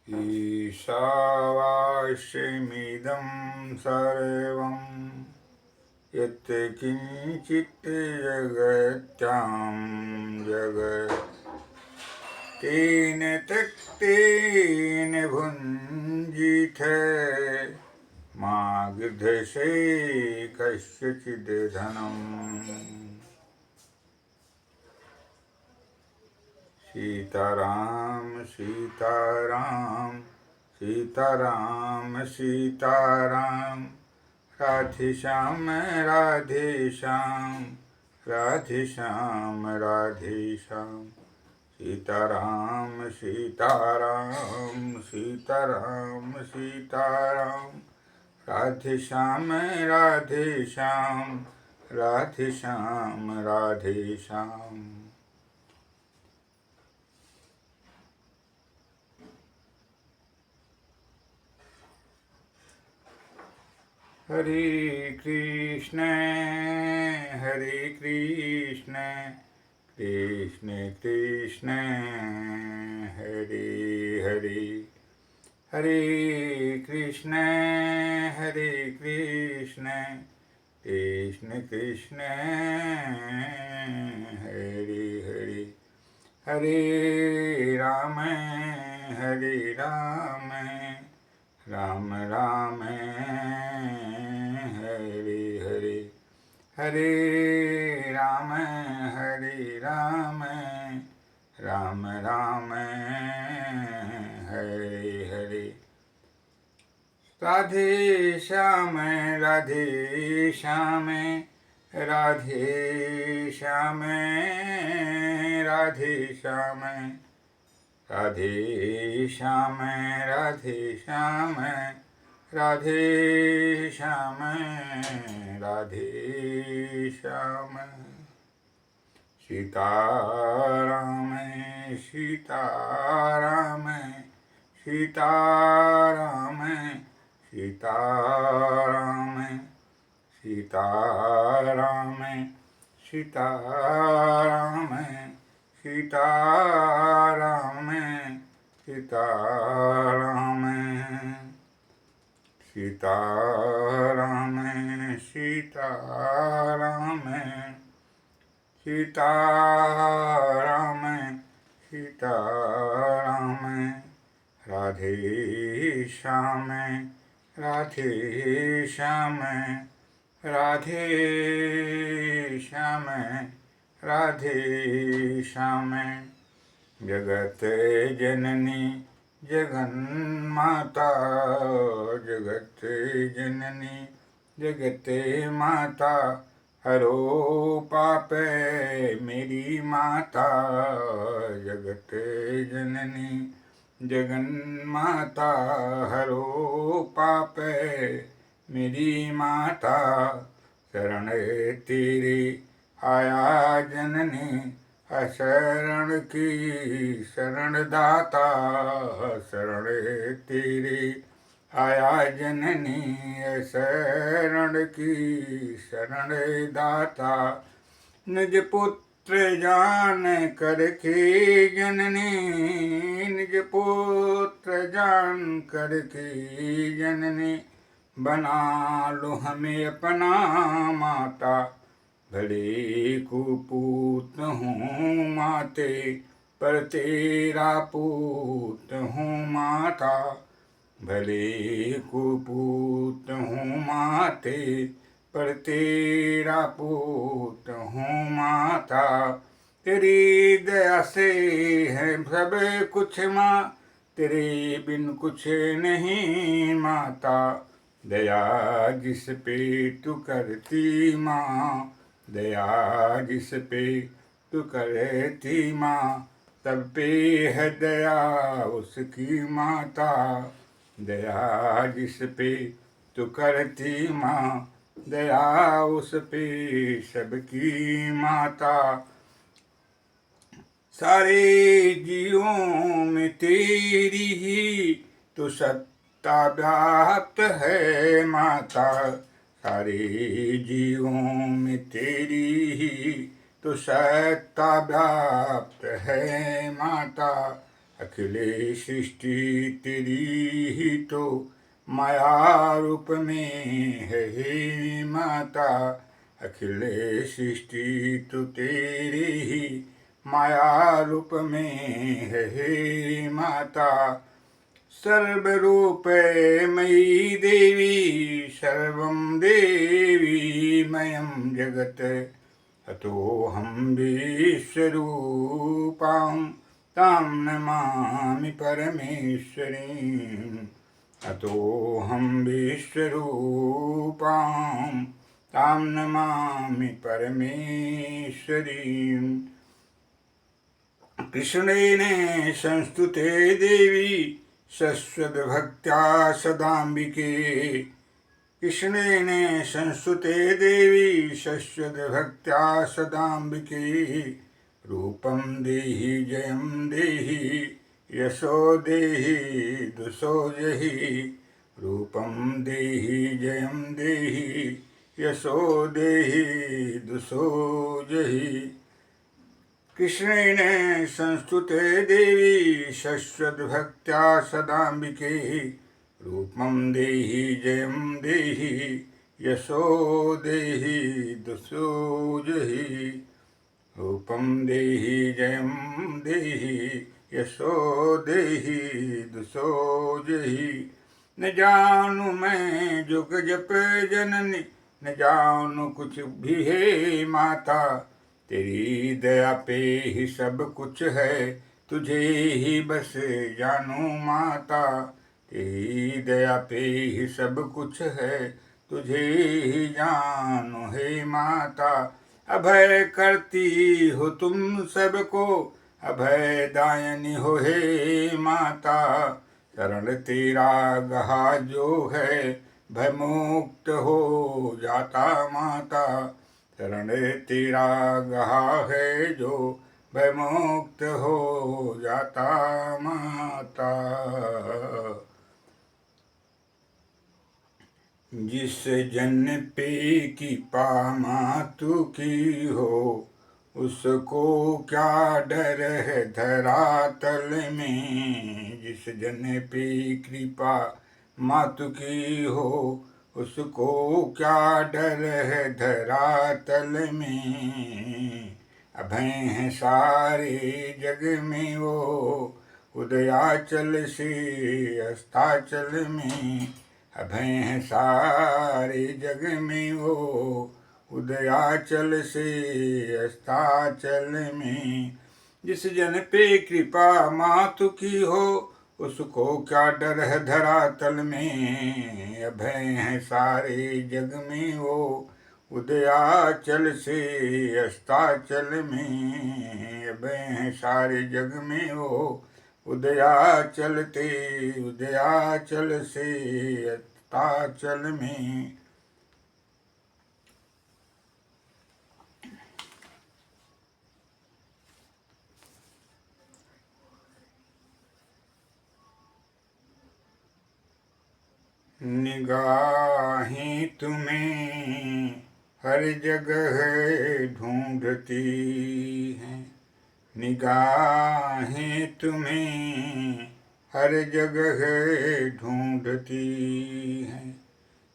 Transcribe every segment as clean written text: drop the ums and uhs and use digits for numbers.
ईशावास्यमिदं सर्वं यत्किञ्चित् जगत्यां जगत् तेन तत्तेन भुञ्जीथ मा गृध्यसे कस्यचिद् धनम्। सीताराम सीताराम सीताराम सीताराम राधे श्याम राधे श्याम राधे श्याम राधे श्याम सीताराम सीताराम सीताराम सीताराम राधे श्याम राधे श्याम राधे श्याम राधे श्याम। हरे कृष्ण कृष्ण कृष्ण हरे हरे हरे कृष्ण कृष्ण कृष्ण हरे हरे हरे राम राम राम हरे हरे हरे राम राम राम हरे हरे। राधे श्याम राधे श्याम राधे श्याम राधे श्याम राधे श्याम राधे श्याम राधे श्याम राधे श्याम। सीताराम सीताराम सीताराम सीताराम सीताराम सीताराम सीताराम सीताराम सीताराम सीताराम सीताराम सीताराम राधे श्याम राधे श्याम राधे श्याम राधे श्याम। जगत जननी जगन्माता जगत जननी जगत माता हरो पाप मेरी माता। जगत जननी जगन्माता हरो पाप मेरी माता। शरण तेरी आया जननी शरण की शरण दाता। शरण तेरी आया जननी शरण की शरण दाता। निज पुत्र जान करके जननी निज पुत्र जान करके जननी बना लो हमें अपना माता। भले कुपूत हूँ माते पर तेरा पूत हूँ माता। भले कुपूत हूँ माते पर तेरा पूत हूँ माता। तेरी दया से है सब कुछ माँ तेरे बिन कुछ नहीं माता। दया जिस पे तू करती माँ दया जिस पे तू करती माँ तब पे है दया उसकी माता। दया जिस पे तू करती माँ दया उस पे सबकी माता। सारे जीवों में तेरी ही तो सत्ता व्याप्त है माता। सारे जीवों में तेरी ही तो सत्ता व्याप्त है माता। अखिले सृष्टि तेरी ही तो माया रूप में है हे माता। अखिले सृष्टि तो तेरी ही माया रूप में है हे माता। सर्वरूपे मयि देवी सर्वं देवी मयं जगत् अतोऽहं विश्वरूपां तां नमामि परमेश्वरीम्। अतोऽहं विश्वरूपां तां नमामि परमेश्वरीम्। कृष्णेन संस्तुते देवी शश्वतभक्त्या सदाम्बिके। कृष्णेन संस्तुते देवी शश्वतभक्त्या सदाम्बिके। रूपं देहि जयं देहि यशो देहि दुषो जहि। रूपं देहि जयं देहि यशो देहि दुषो जहि। कृष्णेन संस्तुते देवी शश्वतभक्त्या सदाम्बिके। रूपं देहि जयं देहि यशो देहि दुषो जहि। रूपं देहि जयं देहि यशो देहि दुषो जहि। न जानू मैं जुग जप जननी न जानू कुछ भी है माता। तेरी दया पे ही सब कुछ है तुझे ही बस जानू माता। तेरी दया पे ही सब कुछ है तुझे ही जानू हे माता। अभय करती हो तुम सबको अभय दायनी हो हे माता। शरण तेरा गहा जो है भयमुक्त हो जाता माता। शरण तेरा गहा है जो भयमुक्त हो जाता माता। जिस जन पे कृपा मातु की हो उसको क्या डर है धरातल में। जिस जन पे कृपा मातु की हो उसको क्या डर है धरातल में। अभय है सारे जग में वो उदयाचल से अस्ताचल में। अभय है सारे जग में वो उदयाचल से अस्ताचल में। जिस जन पे कृपा मातु की हो उसको क्या डर है धरातल में। अभय है सारे जग में वो उदयाचल से अस्ताचल में। अभय है सारे जग में वो उदयाचल से अस्ताचल में। निगाहें तुम्हें हर जगह ढूंढती हैं। निगाहें तुम्हें हर जगह ढूंढती हैं।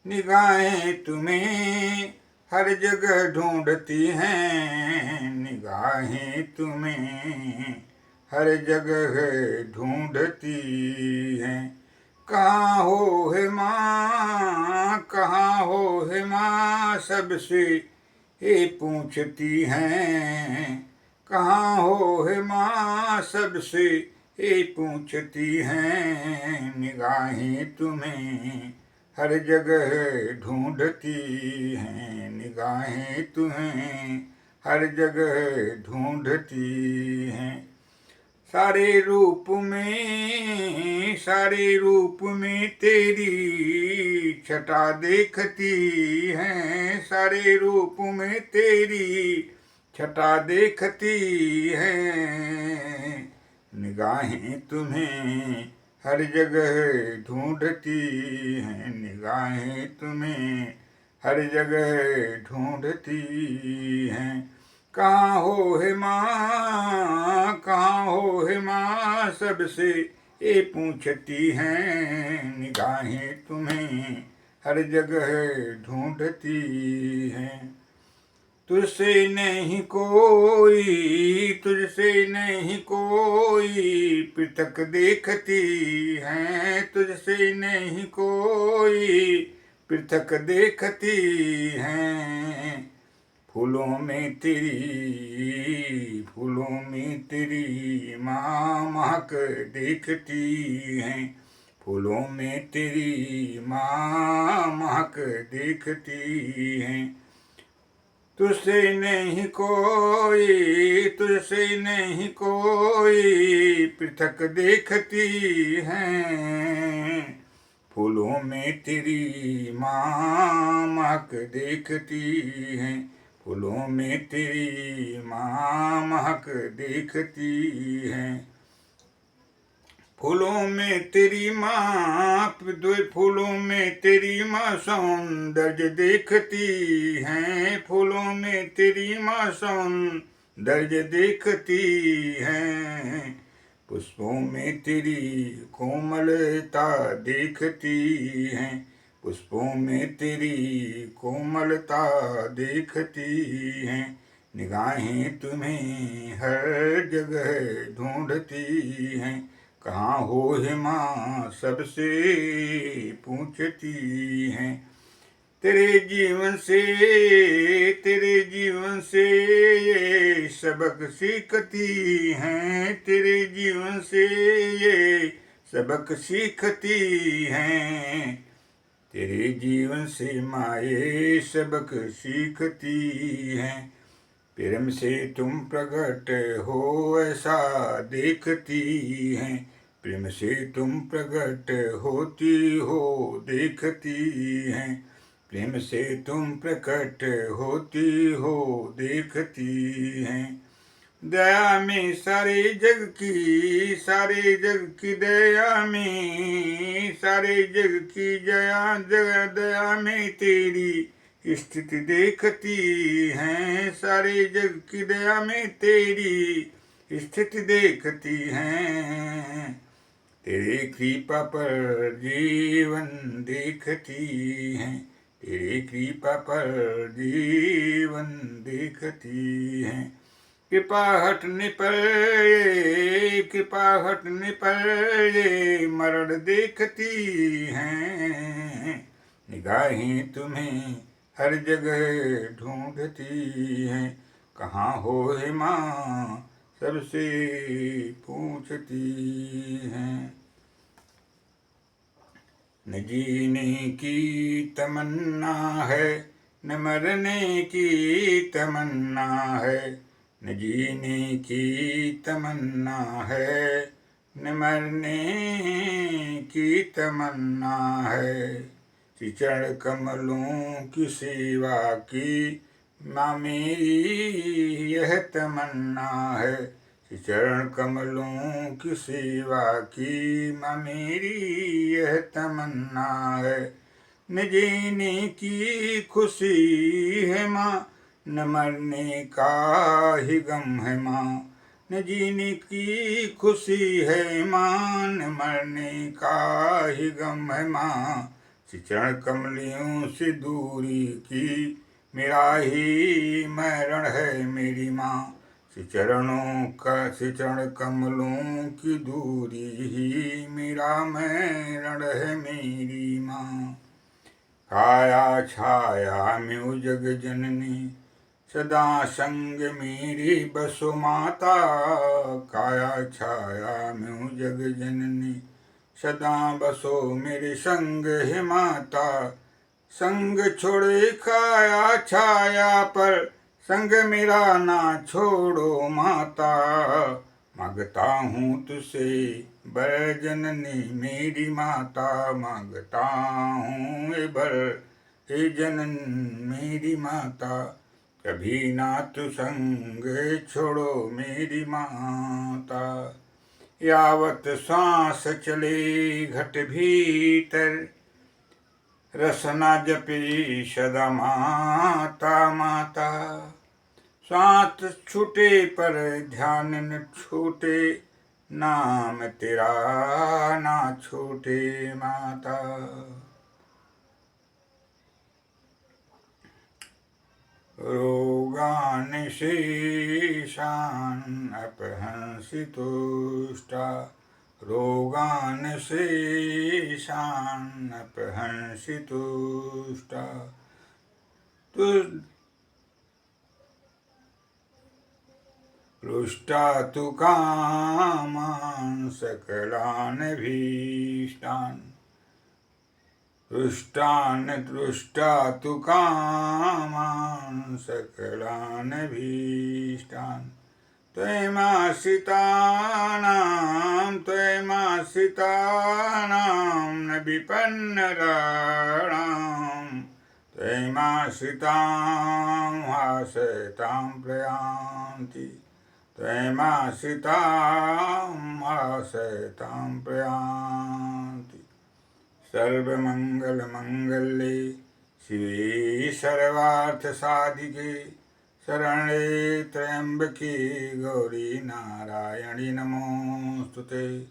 निगाहें तुम्हें हर जगह ढूंढती हैं। निगाहें तुम्हें हर जगह ढूंढती हैं। कहाँ हो हे माँ कहाँ हो हे माँ सबसे ये पूछती हैं। कहाँ हो हे माँ सबसे ये पूछती हैं। निगाहें तुम्हें हर जगह ढूंढती हैं। निगाहें तुम्हें हर जगह ढूंढती हैं। सारे रूप में तेरी छटा देखती हैं। सारे रूप में तेरी छटा देखती हैं। निगाहें तुम्हें हर जगह ढूंढती हैं। निगाहें तुम्हें हर जगह ढूंढती हैं। कहाँ हो हे माँ, कहाँ हो हे माँ, सबसे ये पूछती हैं। निगाहें तुम्हें हर जगह ढूंढती हैं। तुझसे नहीं कोई, तुझसे नहीं कोई पृथक देखती हैं। तुझसे नहीं कोई पृथक देखती हैं। फूलों में तेरी, फूलों में तेरी माँ महक देखती हैं। फूलों में तेरी माँ महक देखती हैं। तुझसे नहीं कोई, तुझसे नहीं कोई पृथक देखती हैं। फूलों में तेरी माँ महक देखती हैं। फूलों में तेरी माँ महक देखती हैं। फूलों में तेरी माँ, फूलों में तेरी माँ सौंदर्य देखती हैं। फूलों में तेरी माँ सौंदर्य देखती हैं। पुष्पों में तेरी कोमलता देखती हैं। पुष्पों में तेरी कोमलता देखती हैं। निगाहें तुम्हें हर जगह ढूंढती हैं। कहाँ हो हे माँ, सबसे पूछती हैं। तेरे जीवन से, तेरे जीवन से ये सबक सीखती हैं। तेरे जीवन से ये सबक सीखती हैं। तेरे जीवन से माँ ये सबक सीखती हैं। प्रेम से तुम प्रकट हो ऐसा देखती हैं। प्रेम से तुम प्रकट होती हो देखती हैं। प्रेम से तुम प्रकट होती हो देखती हैं। दया में सारे जग की, सारे जग की दया में, सारे जग की जया जगह दया में तेरी स्थिति देखती हैं। सारे जग की दया में तेरी स्थिति देखती हैं। तेरे कृपा पर जीवन देखती हैं। तेरे कृपा पर जीवन देखती हैं। कृपा हटने पर, कृपा हटने पर ये मरण देखती हैं। निगाहें तुम्हें हर जगह ढूंढती हैं। कहाँ हो हे माँ, सबसे पूछती हैं। न जीने की तमन्ना है, न मरने की तमन्ना है। न जीने की तमन्ना है, न मरने की तमन्ना है। चरण कमलों की सेवा की माँ मेरी यह तमन्ना है। चरण कमलों की सेवा की माँ मेरी यह तमन्ना है। न जीने की खुशी है माँ, न मरने का ही गम है माँ। न जीने की खुशी है माँ, न मरने का ही गम है माँ। चरण कमलियों से दूरी की मेरा ही मरण है मेरी माँ। चरणों का, चरण कमलों की दूरी ही मेरा मरण है मेरी माँ। काया छाया में जग जननी, सदा संग मेरी बसो माता। काया छाया में जग जननी, सदा बसो मेरे संग है माता। संग छोड़े काया छाया पर, संग मेरा ना छोड़ो माता। मांगता हूँ तुझसे बर जननी मेरी माता। मांगता हूँ ए बर हे जनन मेरी माता। कभी ना तू संग छोड़ो मेरी माता। यावत सांस चले घट भीतर, रसना जपी सदा माता माता। सांस छूटे पर ध्यान न छूटे, नाम तेरा ना छूटे माता। रोगान शेषान् अपहंसि तुष्टा, रोगान शेषान् अपहंसि तुष्टा। रुष्टा तु कामान् सकलान् भीष्टान्, रुष्टा तु कामान् सकलान् भीष्टान्। त्वयिमाश्रितानां न विपन्नराणां, त्वयिमाश्रितां हासतां प्रयान्ति, त्वयिमाश्रितां हासतां प्रयान्ति। सर्वमङ्गलमङ्गल्ये शिवे सर्वार्थसाधिके, शरणे त्र्यम्बके गौरी नारायणि नमोऽस्तुते।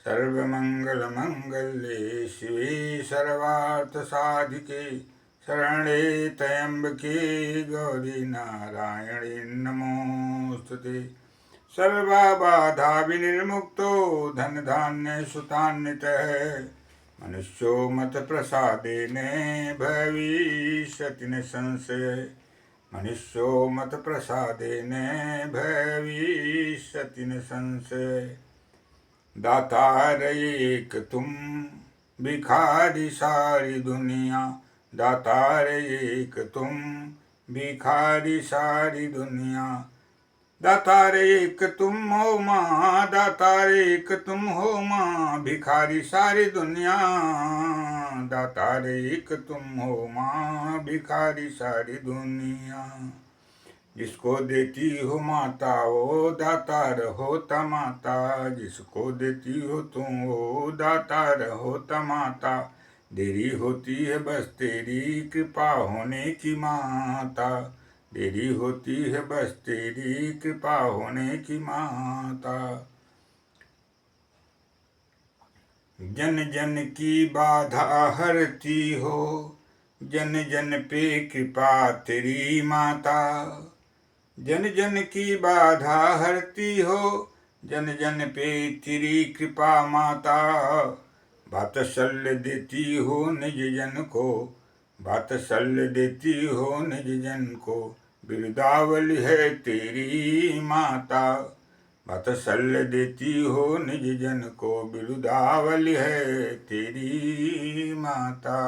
सर्वमङ्गलमङ्गल्ये शिवे सर्वार्थसाधिके, शरणे त्र्यम्बके गौरी नारायणि नमोऽस्तुते। सर्वबाधा विनिर्मुक्तो धनधान्य सुतान्वितः, मनुष्यो मत प्रसादेन भविष्यति न संशयः, मनुष्यो मत प्रसादेन भविष्यति न संशयः। दातार एक तुम भिखारी सारी दुनिया, दातार एक तुम भिखारी सारी दुनिया। दातार एक तुम हो माँ, दातार एक तुम हो माँ, भिखारी सारी दुनिया। दातार एक तुम हो माँ, भिखारी सारी दुनिया। जिसको देती हो माता वो दातार होता माता, जिसको देती हो तुम वो दातार होता माता। देरी होती है बस तेरी कृपा होने की माता, देरी होती है बस तेरी कृपा होने की माता। जन जन की बाधा हरती हो, जन जन पे कृपा तेरी माता। जन जन की बाधा हरती हो, जन जन पे तेरी कृपा माता। वात्सल्य देती हो निज जन को, वात्सल्य देती हो निज जन को, बिरदावली है तेरी माता। वात्सल्य देती हो निज जन को, बिरदावली है तेरी माता।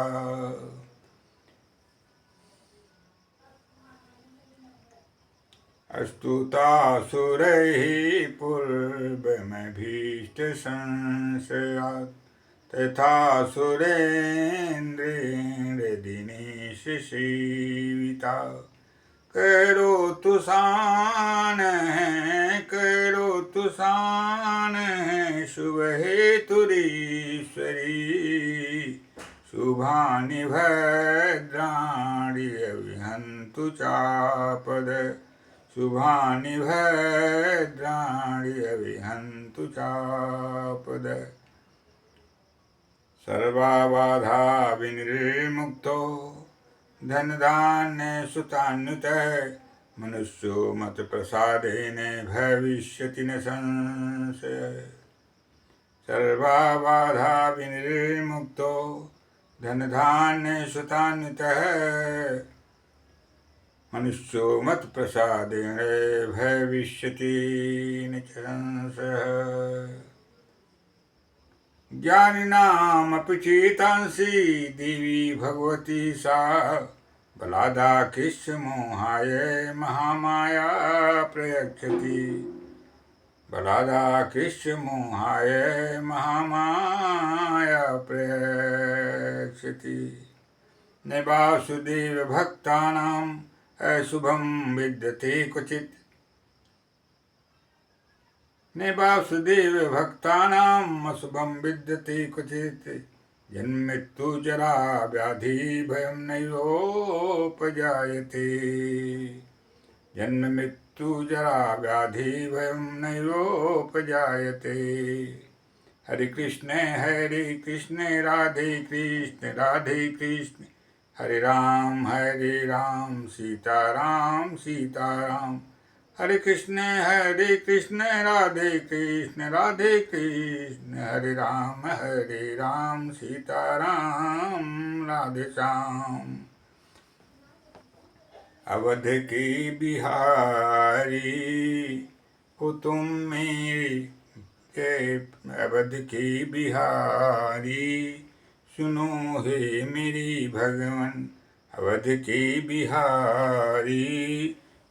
स्तुतासुरैः पूर्वमभीष्टसंशयात्, तथा सुरेन्द्रेण दिनेश सेविता। करोतु सान शुभ हेतुरीश्वरी, शुभानि भद्राणि अविहन्तु चापद, शुभानि भद्राणि अविहन्तु चापद। सर्वबाधा विनिर्मुक्तो धनधान्य सुतान्वितः, मनुष्यो मत प्रसादेन भविष्यति न संशयः। सर्वबाधा विनिर्मुक्तो धनधान्य सुतान्वितः, मनुष्यो मत प्रसादेन भविष्यति न संशयः। ज्ञानिनामपि चेतांसि देवी भगवती सा, बलादाकिश्च मोहाय महामाया प्रयच्छति, बलादाकिश्च मोहाय महामाया प्रयच्छति। न वासुदेव भक्तानाम् अशुभं विद्यते क्वचित्, न वासुदेव भक्तानाम् अशुभं विद्यते क्वचित्। जन्ममृत्यु जरा व्याधि भयं नैवोपजायते, जन्म मृत्यु जरा व्याधि भयम नैरोपजायते। हरे कृष्ण राधे कृष्ण हरे राम सीताराम सीताराम। हरे कृष्ण राधे कृष्ण हरे राम सीताराम राधे श्याम। अवध के बिहारी हो तुम मेरे, अवध के बिहारी सुनो हे मेरी भगवन। अवध के बिहारी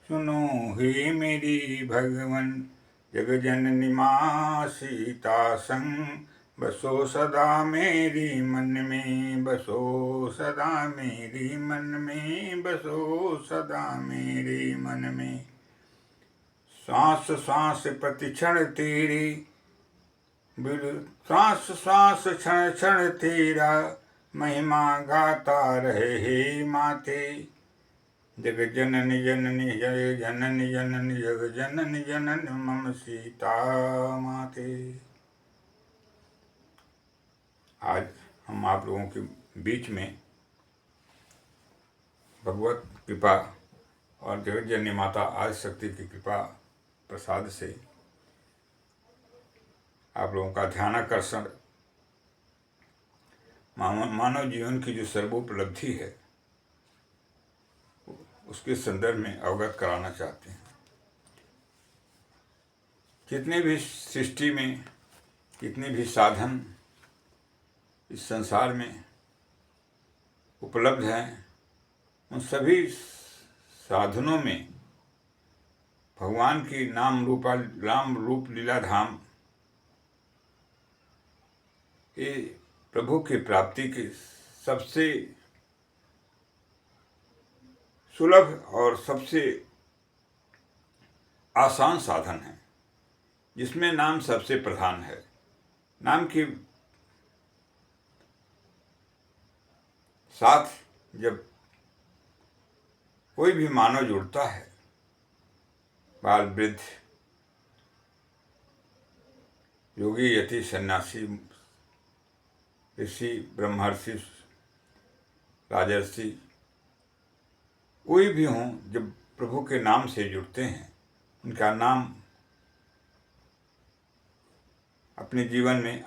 सुनो हे मेरी भगवन। जग जननी माँ सीता संग बसो सदा मेरी मन में, बसो सदा मेरी मन में, बसो सदा मेरे मन में। सांस सांस प्रति क्षण तेरे, सांस सांस क्षण क्षण तेरा महिमा गाता रहे हे माते। जग जननी जननी जय जननी जननी जग जननी जननी मम सीता माते। आज हम आप लोगों के बीच में भगवत कृपा और जगत जननी माता आदि शक्ति की कृपा प्रसाद से आप लोगों का ध्यानाकर्षण मानव जीवन की जो सर्वोपलब्धि है उसके संदर्भ में अवगत कराना चाहते हैं। जितने भी सृष्टि में कितने भी साधन इस संसार में उपलब्ध हैं, उन सभी साधनों में भगवान की नाम रूप लीला धाम ये प्रभु की प्राप्ति के सबसे सुलभ और सबसे आसान साधन है, जिसमें नाम सबसे प्रधान है। नाम के साथ जब कोई भी मानव जुड़ता है, बाल वृद्ध योगी यति सन्यासी ऋषि ब्रह्मर्षि राजर्षि कोई भी हों, जब प्रभु के नाम से जुड़ते हैं, उनका नाम अपने जीवन में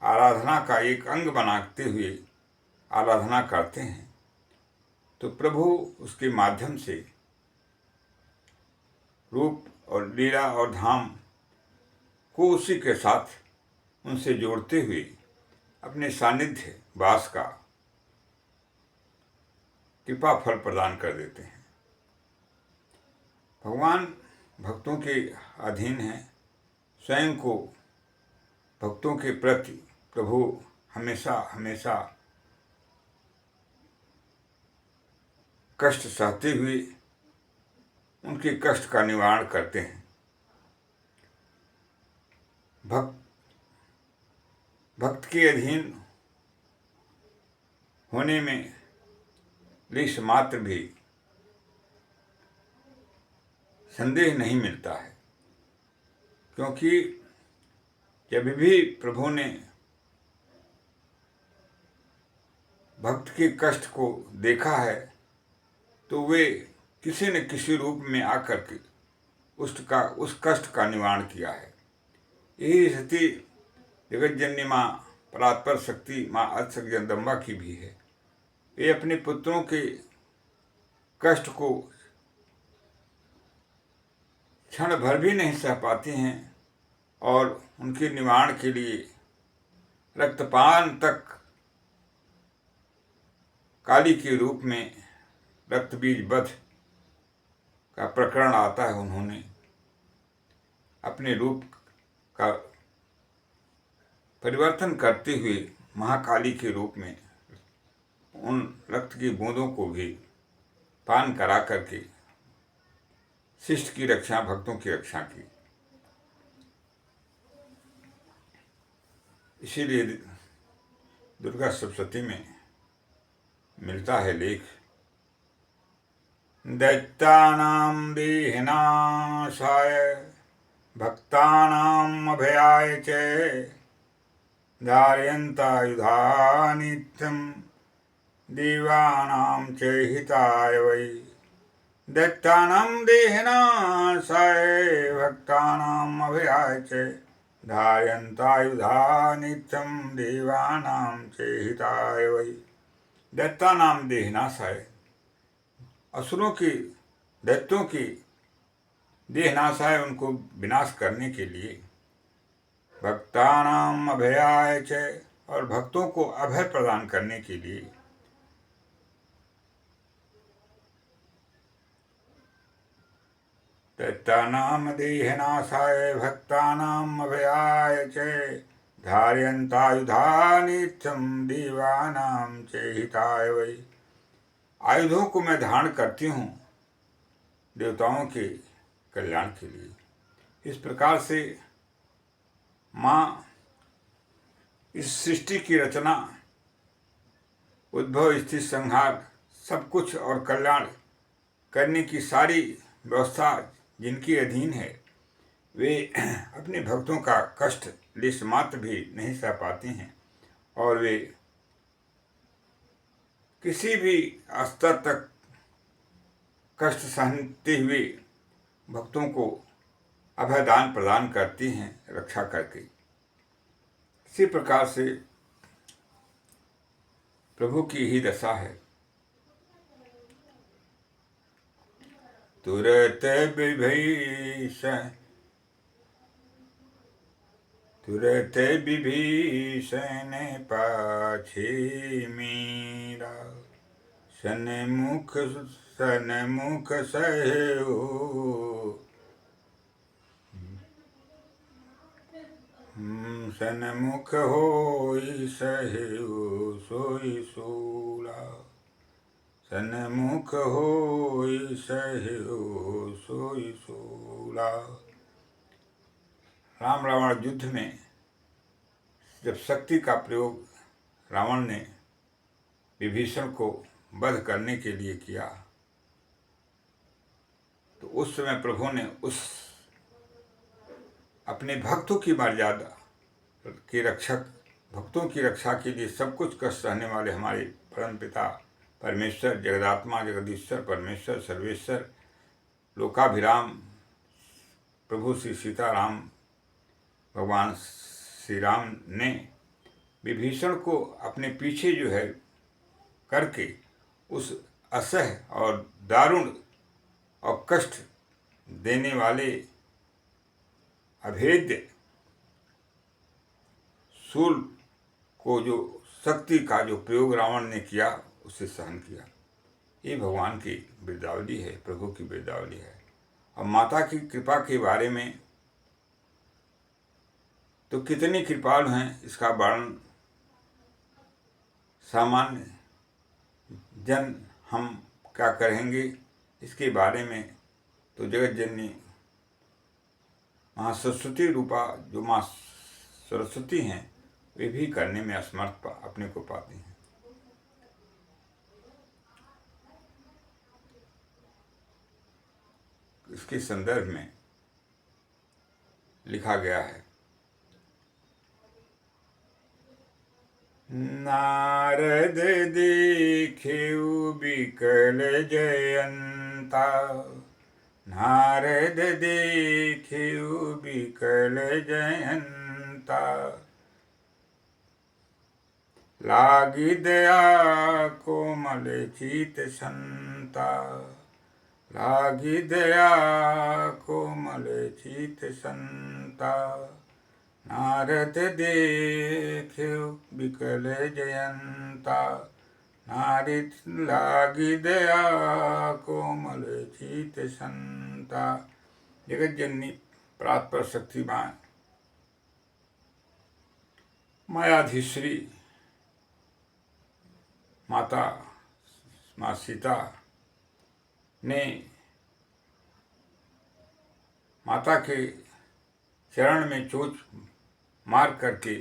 आराधना का एक अंग बनाते हुए आराधना करते हैं, तो प्रभु उसके माध्यम से रूप और लीला और धाम को उसी के साथ उनसे जोड़ते हुए अपने सानिध्य वास का कृपा फल प्रदान कर देते हैं। भगवान भक्तों के अधीन हैं। स्वयं को भक्तों के प्रति प्रभु हमेशा हमेशा कष्ट सहते हुए उनके कष्ट का निवारण करते हैं। भक्त के अधीन होने में लेश मात्र भी संदेह नहीं मिलता है, क्योंकि जब भी प्रभु ने भक्त के कष्ट को देखा है तो वे किसी न किसी रूप में आकर के उस कष्ट का निवारण किया है। यही स्थिति जगत जननी माँ परात्पर शक्ति माँ अक्षर जगदम्बा की भी है। वे अपने पुत्रों के कष्ट को क्षण भर भी नहीं सह पाती हैं और उनके निवारण के लिए रक्तपान तक काली के रूप में रक्तबीज वध का प्रकरण आता है। उन्होंने अपने रूप का परिवर्तन करते हुए महाकाली के रूप में उन रक्त की बूंदों को भी पान करा करके शिष्ट की रक्षा, भक्तों की रक्षा की। इसीलिए दुर्गा सप्तशती में मिलता है लेख दैत्यानां देहनाशाय भक्तानाम् अभयाय च धारयन्तायुधा नित्यं देवानां च हिताय वै। दैत्यानां देहनाशाय भक्तानाम् अभयाय च धारयन्तायुधा नित्यं देवानां च हिताय वै। दैत्यानां देहनाशाय, असुरों की, दैत्यों की देहनाशाय, उनको विनाश करने के लिए, भक्तानाम अभयाय च, और भक्तों को अभय प्रदान करने के लिए, दैत्यानाम देहनाशाय भक्तानाम अभयाय च धारयन्तायुधा नित्यं देवानां च हिताय वै। आयुधों को मैं धारण करती हूँ देवताओं के कल्याण के लिए। इस प्रकार से माँ इस सृष्टि की रचना, उद्भव, स्थिति, संहार, सब कुछ और कल्याण करने की सारी व्यवस्था जिनकी अधीन है, वे अपने भक्तों का कष्ट लेश मात्र भी नहीं सह पाते हैं और वे किसी भी स्तर तक कष्ट सहते हुए भक्तों को अभयदान प्रदान करती हैं, रक्षा करके। इसी प्रकार से प्रभु की ही दशा है। तुरत विभीषण पाछे मीरा, सन्मुख सहयो सन्मुख होई सहयो सोई सूला, सन्मुख होई सहयो सोई सूला। राम रावण युद्ध में जब शक्ति का प्रयोग रावण ने विभीषण को वध करने के लिए किया, तो उस समय प्रभु ने उस अपने भक्तों की मर्यादा के रक्षक, भक्तों की रक्षा के लिए सब कुछ कष्ट सहने वाले हमारे परम पिता परमेश्वर, जगदात्मा, जगदीश्वर, परमेश्वर, सर्वेश्वर, लोकाभिराम प्रभु श्री सीताराम भगवान श्री राम ने विभीषण को अपने पीछे जो है करके उस असह्य और दारुण और कष्ट देने वाले अभेद्य शूल को, जो शक्ति का जो प्रयोग रावण ने किया, उसे सहन किया। ये भगवान की बिरदावली है, प्रभु की बिरदावली है। और माता की कृपा के बारे में तो कितनी कृपालु हैं, इसका वर्णन सामान्य जन हम क्या कहेंगे। इसके बारे में तो जगत जननी माँ सरस्वती रूपा, जो माँ सरस्वती हैं, वे भी करने में असमर्थ अपने को पाती हैं। इसके संदर्भ में लिखा गया है, नारद देखेउ बिकल जयंता, नारद देखेउ बिकल जयंता, लागी दया कोमल चित संता, लागी दया कोमल चित संता, नारद देखेउ बिकल जयंता, नारद लागी दया कोमल चित संता। जगत जननी परात्पर शक्तिमान मायाधीश्वरी माता माँ सीता ने माता के चरण में चोट मार करके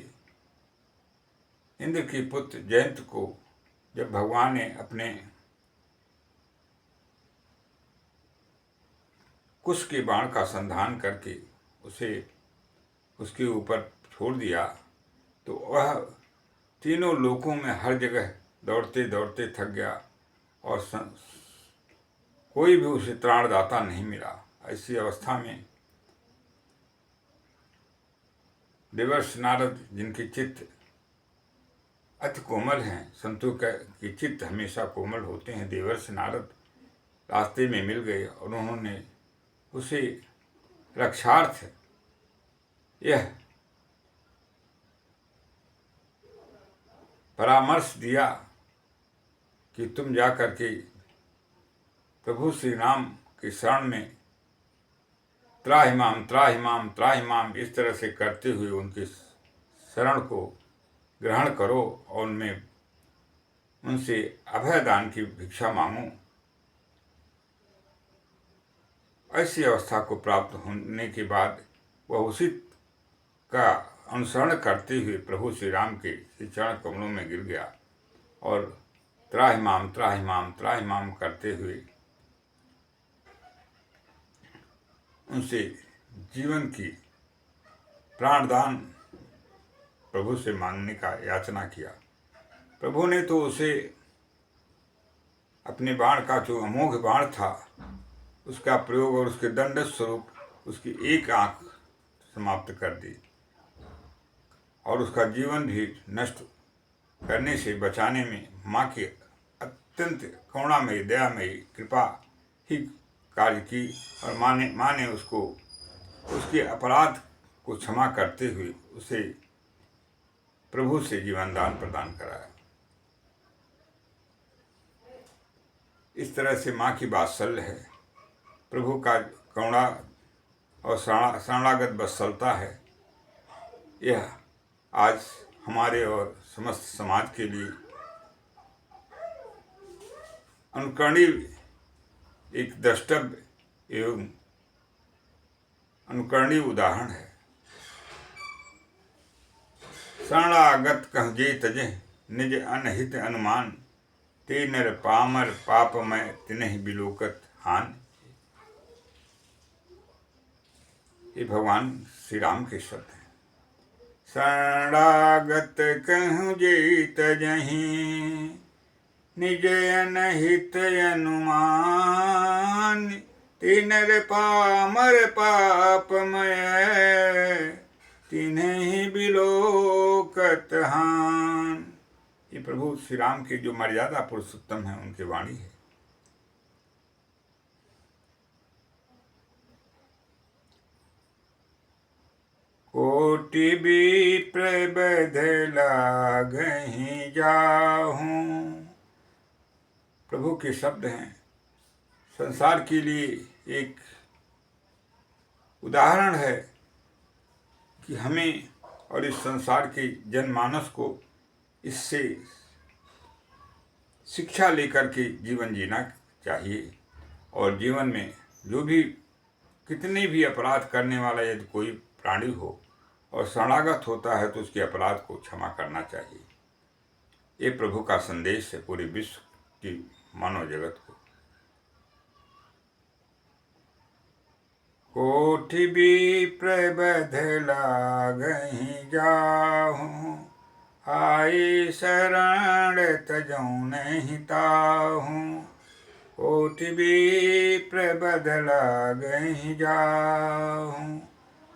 इंद्र के पुत्र जयंत को, जब भगवान ने अपने कुश के बाण का संधान करके उसे उसके ऊपर छोड़ दिया तो वह तीनों लोकों में हर जगह दौड़ते दौड़ते थक गया और कोई भी उसे त्राणदाता नहीं मिला। ऐसी अवस्था में देवर्षि नारद, जिनके चित्त अति कोमल हैं, संतों के चित्त हमेशा कोमल होते हैं, देवर्षि नारद रास्ते में मिल गए और उन्होंने उसे रक्षार्थ यह परामर्श दिया कि तुम जा करके प्रभु श्री राम के शरण में त्राहिमाम त्राहिमाम त्राहिमाम इस तरह से करते हुए उनके शरण को ग्रहण करो और उनमें उनसे अभय दान की भिक्षा मांगो। ऐसी अवस्था को प्राप्त होने के बाद वह उसी का अनुसरण करते हुए प्रभु श्री राम के चरण कमलों में गिर गया और त्राहिमाम त्राहिमाम त्राहिमाम करते हुए उनसे जीवन की प्राणदान प्रभु से मांगने का याचना किया। प्रभु ने तो उसे अपने बाण का जो अमोघ बाण था उसका प्रयोग और उसके दंड स्वरूप उसकी एक आंख समाप्त कर दी और उसका जीवन भी नष्ट करने से बचाने में माँ की अत्यंत करुणामयी दयामयी कृपा ही कार्य की और माँ ने उसको उसके अपराध को क्षमा करते हुए उसे प्रभु से जीवन दान प्रदान कराया। इस तरह से माँ की वात्सल्य है, प्रभु का करुणा और शरणागत वत्सलता है। यह आज हमारे और समस्त समाज के लिए अनुकरणीय एक द्रष्टव्य एवं अनुकरणीय उदाहरण है। शरणागत कह जे तजे निज अनहित अनुमान, ते नर पामर पापमय तिन्हि बिलोकत हान। ये भगवान श्री राम के शब्द हैं। शरणागत कहूँ जे तजहि निज अनहित अनुमान, ते नर पामर पापमय तिन्हि बिलोकत हान। ये प्रभु श्री राम के जो मर्यादा पुरुषोत्तम है उनकी वाणी है। कोटि विप्र बध लागहि जाहूं, प्रभु के शब्द हैं। संसार के लिए एक उदाहरण है कि हमें और इस संसार के जनमानस को इससे शिक्षा लेकर के जीवन जीना चाहिए और जीवन में जो भी कितने भी अपराध करने वाला यदि कोई प्राणी हो और शरणागत होता है तो उसके अपराध को क्षमा करना चाहिए। ये प्रभु का संदेश है पूरे विश्व की मानव जगत को। कोटि विप्र बध लागहि जाहूं, आए शरण तजौं नहीं ताहूं। कोटि विप्र बध लागहि जाहूं,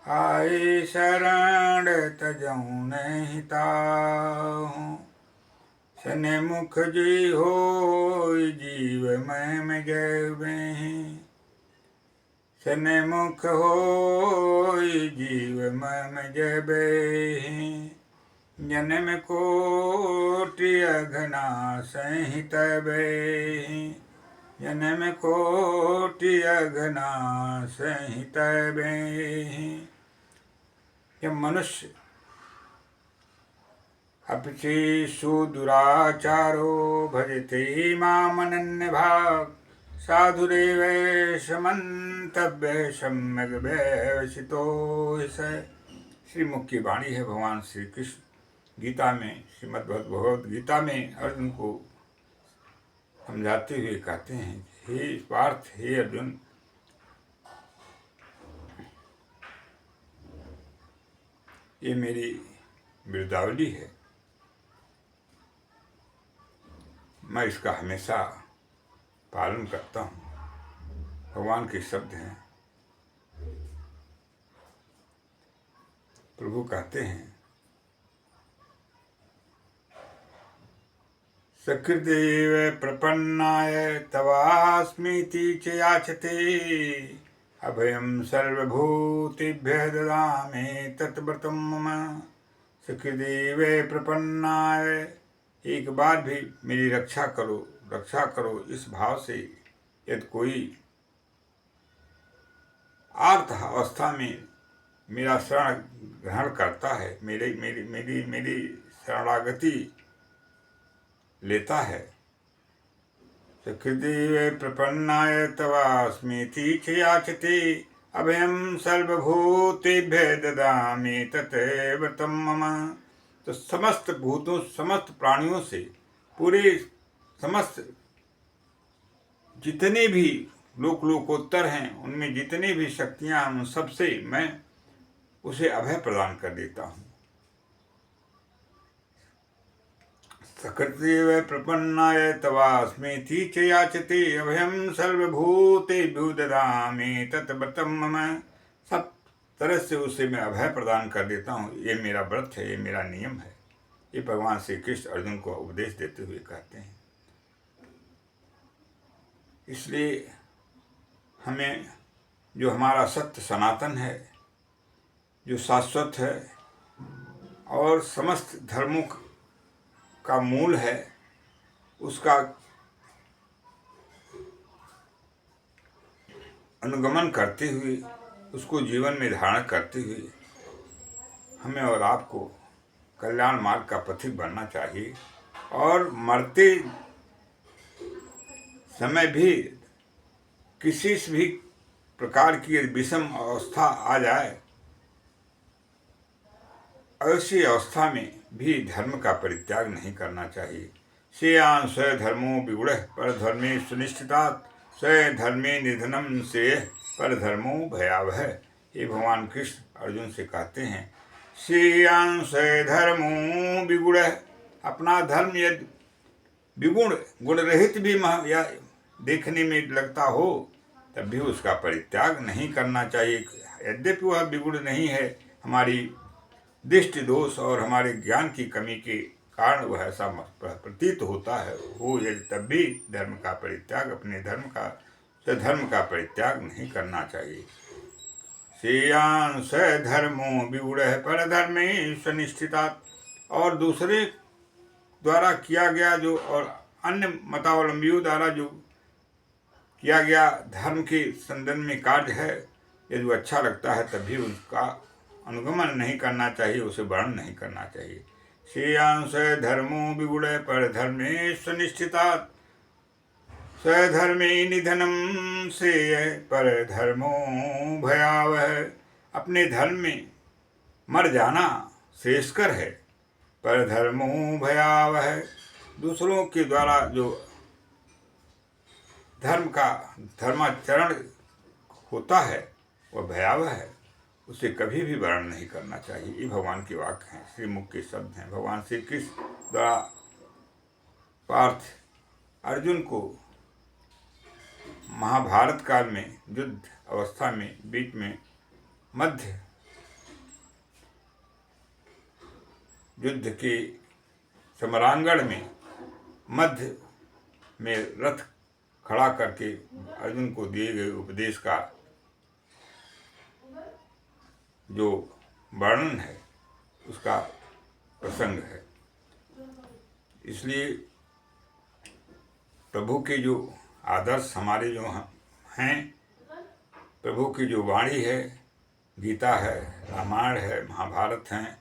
आए शरण तजौं नहीं ताहूं। सन्मुख जी होय जीव मैं जयबहि, सन्मुख होय जीव मैं जयबहि। जन्म कोटि अघनासहि तबहि, जन्म कोटि अघनासहि तबहि। यह मनुष्य अपचेषु दुराचारो भजते मामनन्य भाग, साधुरेव समन्तव्य सम्यक व्यवसितो स। श्रीमुख की वाणी है। भगवान श्री कृष्ण गीता में, श्रीमद् भगवद गीता में अर्जुन को समझाते हुए कहते हैं, हे पार्थ, हे अर्जुन, ये मेरी बिरुदावली है। मैं इसका हमेशा पालन करता हूँ। भगवान के शब्द हैं। प्रभु कहते हैं, सकृदेव प्रपन्नाय तवास्मीति च याचते, अभयं सर्वभूतेभ्यः ददामि तत्व्रतं मम। सकृदेव प्रपन्नाय, एक बार भी मेरी रक्षा करो इस भाव से यदि कोई आर्त अवस्था में मेरा शरण ग्रहण करता है, मेरी शरणागति लेता है। सकृदेव प्रपन्नाय तवास्मीति च याचते, अभयं सर्वभूतेभ्यः ददामि तत्व्रतं मम। तो समस्त भूतों, समस्त प्राणियों से, पूरे समस्त जितने भी लोकोत्तर हैं, उनमें जितने भी शक्तियां, उन सबसे मैं उसे अभय प्रदान कर देता हूँ। सकृदेव प्रपन्नाय तवास्मीति च याचते, अभयं सर्वभूतेभ्यो ददामि तत्व्रतं मम। सब तरह से उसे मैं अभय प्रदान कर देता हूँ। ये मेरा व्रत है, ये मेरा नियम है। ये भगवान श्री कृष्ण अर्जुन को उपदेश देते हुए कहते हैं। इसलिए हमें जो हमारा सत्य सनातन है, जो शाश्वत है और समस्त धर्मों का मूल है, उसका अनुगमन करते हुए, उसको जीवन में धारण करते हुए हमें और आपको कल्याण मार्ग का पथिक बनना चाहिए। और मरते समय भी किसी से भी प्रकार की विषम अवस्था आ जाए, ऐसी अवस्था में भी धर्म का परित्याग नहीं करना चाहिए। श्रेयान् स्वधर्मो विगुणः परधर्मे सुनिश्चितात्, स्वधर्मे निधनम श्रेयः परधर्मो भयावह। ये भगवान कृष्ण अर्जुन से कहते हैं, श्रेयान् स्वधर्मो विगुणः, अपना धर्म यदि विगुण, गुण रहित भी या देखने में लगता हो, तब भी उसका परित्याग नहीं करना चाहिए। यद्यपि वह विगुण नहीं है, हमारी दृष्टि दोष और हमारे ज्ञान की कमी के कारण वह ऐसा प्रतीत होता है, हो यदि तब भी धर्म का परित्याग, अपने स्वधर्म का परित्याग नहीं करना चाहिए। श्रेयान् स्वधर्मो विगुणः परधर्मे सुनिश्चितात्, और दूसरे द्वारा किया गया जो, और अन्य मतावलंबियों द्वारा जो किया गया धर्म के संदर्भ में कार्य है, यदि वो अच्छा लगता है तब भी उसका अनुगमन नहीं करना चाहिए, उसे वर्णन नहीं करना चाहिए। श्रेयान् स्वधर्मो विगुणः परधर्मे सुनिश्चितात्, स्वधर्मे निधनम श्रेयः परधर्मो भयावह। अपने धर्म में मर जाना श्रेयस्कर है, परधर्मो भयावह। दूसरों के द्वारा जो धर्माचरण होता है वह भयावह है, उसे कभी भी वर्णन नहीं करना चाहिए। ये भगवान के वाक्य हैं, श्रीमुख के शब्द हैं। भगवान श्री कृष्ण द्वारा पार्थ अर्जुन को महाभारत काल में युद्ध अवस्था में बीच में मध्य युद्ध के समरांगण में मध्य में रथ खड़ा करके अर्जुन को दिए गए उपदेश का जो वर्णन है, उसका प्रसंग है। इसलिए प्रभु के जो आदर्श हमारे जो हैं, प्रभु की जो वाणी है, गीता है, रामायण है, महाभारत हैं,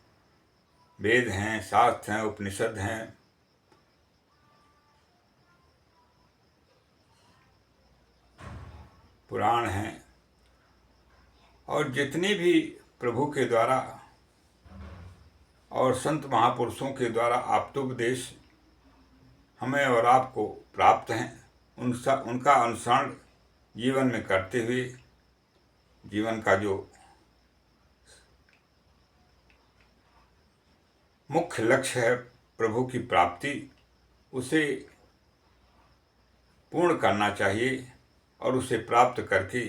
वेद हैं, शास्त्र हैं, उपनिषद हैं, पुराण हैं, और जितने भी प्रभु के द्वारा और संत महापुरुषों के द्वारा आप्तोपदेश हमें और आपको प्राप्त हैं, उनका अनुसरण जीवन में करते हुए जीवन का जो मुख्य लक्ष्य है प्रभु की प्राप्ति, उसे पूर्ण करना चाहिए और उसे प्राप्त करके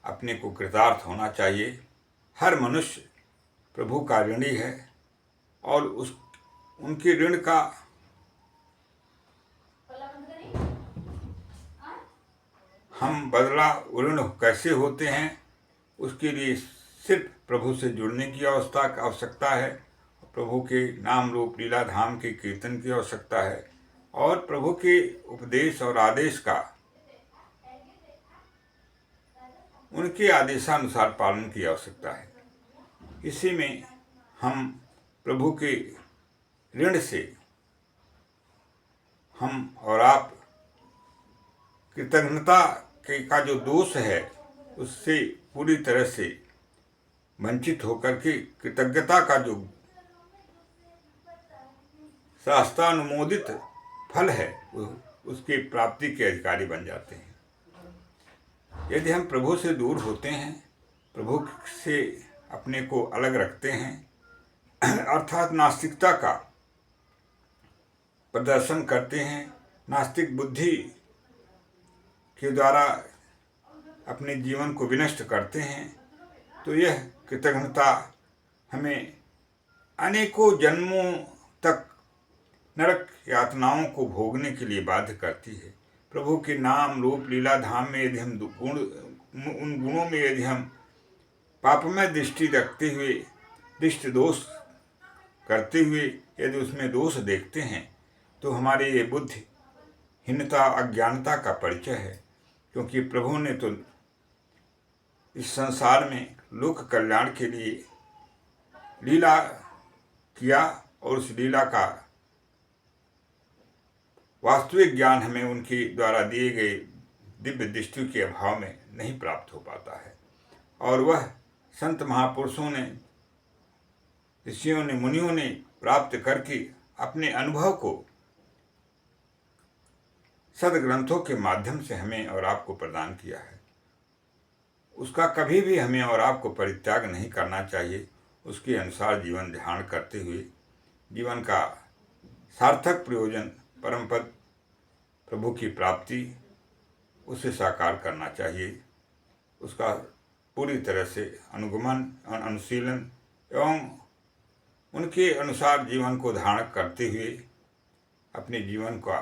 अपने को कृतार्थ होना चाहिए। हर मनुष्य प्रभु का ऋणी है और उनके ऋण का हम बदला ऋण कैसे होते हैं, उसके लिए सिर्फ प्रभु से जुड़ने की आवश्यकता है, प्रभु के नाम रूप लीला धाम के कीर्तन की आवश्यकता है और प्रभु के उपदेश और आदेश का उनके आदेशानुसार पालन की आवश्यकता है। इसी में हम प्रभु के ऋण से हम और आप कृतज्ञता का जो दोष है उससे पूरी तरह से वंचित होकर के कृतज्ञता का जो शास्त्रानुमोदित फल है उसकी प्राप्ति के अधिकारी बन जाते हैं। यदि हम प्रभु से दूर होते हैं, प्रभु से अपने को अलग रखते हैं, अर्थात नास्तिकता का प्रदर्शन करते हैं, नास्तिक बुद्धि के द्वारा अपने जीवन को विनष्ट करते हैं, तो यह कृतज्ञता हमें अनेकों जन्मों तक नरक यातनाओं को भोगने के लिए बाध्य करती है। प्रभु के नाम रूप लीला धाम में यदि हम उन गुणों में यदि हम पापमय दृष्टि रखते हुए, दृष्टि दोष करते हुए यदि उसमें दोष देखते हैं, तो हमारे ये बुद्धिहीनता अज्ञानता का परिचय है। क्योंकि प्रभु ने तो इस संसार में लोक कल्याण के लिए लीला किया और उस लीला का वास्तविक ज्ञान हमें उनके द्वारा दिए गए दिव्य दृष्टि के अभाव में नहीं प्राप्त हो पाता है। और वह संत महापुरुषों ने, ऋषियों ने, मुनियों ने प्राप्त करके अपने अनुभव को सदग्रंथों के माध्यम से हमें और आपको प्रदान किया है। उसका कभी भी हमें और आपको परित्याग नहीं करना चाहिए। उसके अनुसार जीवन ध्यान करते हुए जीवन का सार्थक प्रयोजन परम पद प्रभु की प्राप्ति उसे साकार करना चाहिए। उसका पूरी तरह से अनुगमन और अनुशीलन एवं उनके अनुसार जीवन को धारण करते हुए अपने जीवन का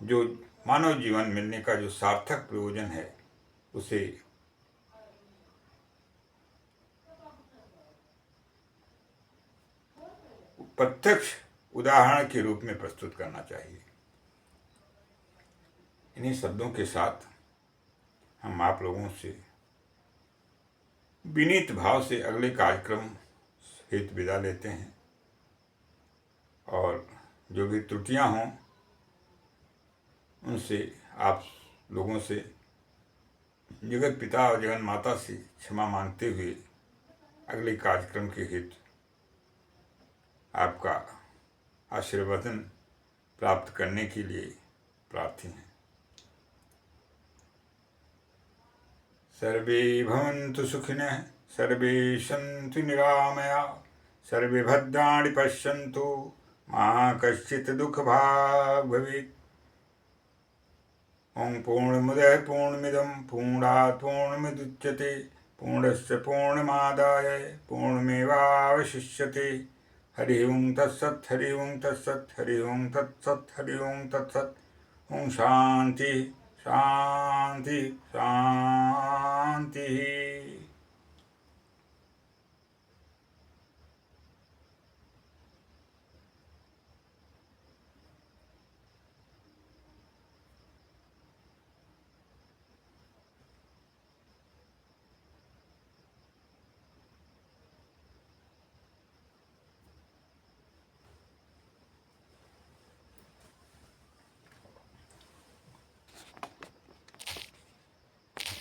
जो मानव जीवन मिलने का जो सार्थक प्रयोजन है उसे प्रत्यक्ष उदाहरण के रूप में प्रस्तुत करना चाहिए। इन्हीं शब्दों के साथ हम आप लोगों से विनीत भाव से अगले कार्यक्रम हेतु विदा लेते हैं और जो भी त्रुटियां हों उनसे आप लोगों से जगत पिता और जगन माता से क्षमा मांगते हुए अगले कार्यक्रम के हेतु आपका आशीर्वादन प्राप्त करने के लिए प्रार्थी हैं। सर्वे भवन्तु सुखिनः, सर्वे सन्तु निरामया, सर्वे भद्राणि पश्यन्तु, मा कश्चित् दुःखभाग् भवेत्। ओं पूर्णमदः पूर्णमिदं पूर्णात् पूर्णमुदच्यते पूर्णस्य पूर्णमादाय पूर्णमेवावशिष्यते। हरि ओं तत्सत्, हरि ओं तत्सत्, हरि ओं तत्सत्, हरि ओं तत्सत्। ओं शांति शांति शांति।